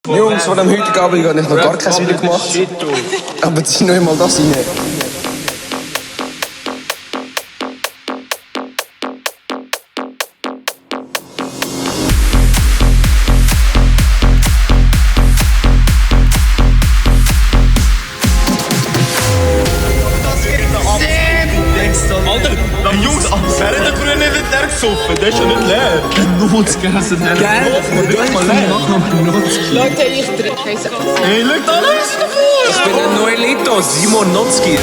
Jungs, von dem heutigen Abend habe ich noch gar kein Video gemacht. Aber zieh noch einmal das rein. Alter, die Jungs, während der Grüne wird leer gesoffen, der ist ja nicht leer. Notz gegessen haben. Geil. Leute, ich trinke Käse. Hey, schau da, was ist davor? Ich bin ein Neulito, Simon Notzki.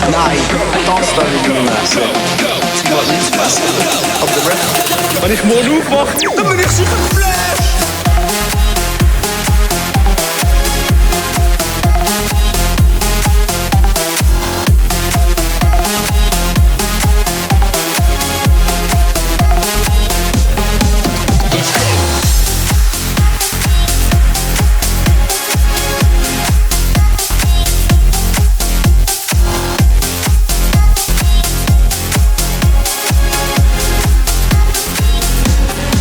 Nein, das will ich nicht mehr essen. Sie wollen nichts essen. Aber Wenn ich morgen aufwache, dann bin ich sicher geflasht.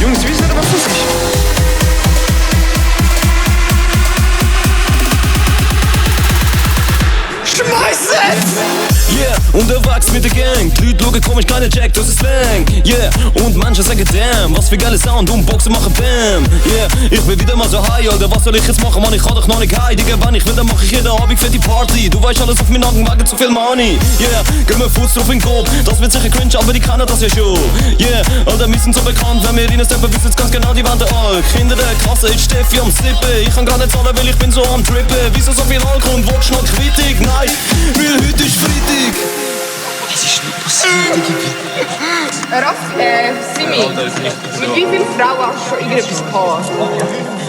Jungs, wisst ihr, was das ist? Yeah, unterwegs mit der Gang. Die Leute schauen komisch, keine Jack, das ist Slang. Yeah, und manche sagen damn, was für geile Sound und Boxen machen Bam. Yeah, ich bin wieder mal so high, Alter, was soll ich jetzt machen, Mann, ich kann doch noch nicht high. Digga, wenn ich will, dann mach ich jeden Abend für die Party. Du weißt alles auf meinen Nacken, wegen zu viel Money. Yeah, gib mir Fuß drauf in den Kopf, das wird sicher cringe, aber die kennen das ja schon. Yeah, Alter, wir sind so bekannt, wenn wir reinsteppen, wissen jetzt ganz genau, die Wände all. Kinder der Klasse ist Steffi am Sippen. Ich kann gar nicht zahlen, weil ich bin so am Trippen. Wieso so viel Alkohol und willst noch Kritik? Nein, weil heute ist Freitag. Was ist nicht passiert? Raff, Simi, mit wie vielen Frauen hast du schon irgendetwas gehabt?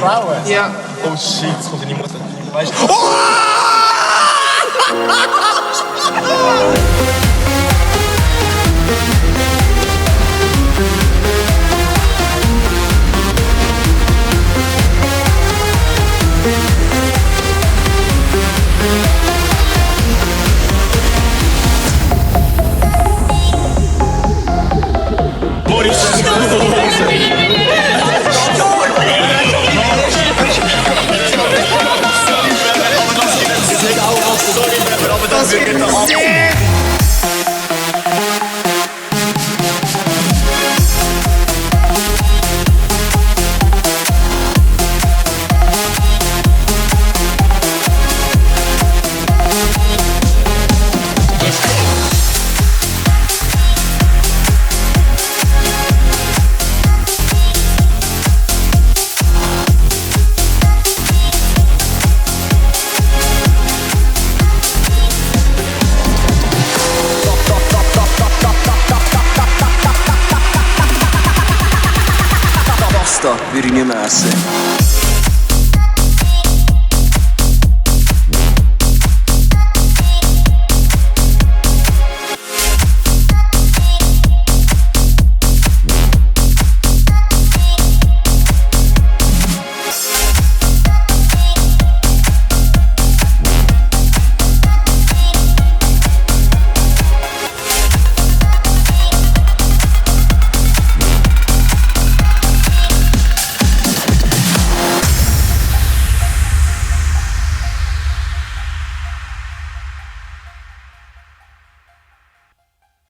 Frauen? Ja. Oh shit, das kommt deine Mutter. Weißt du? Das wird Pasta würde ich nicht mehr essen.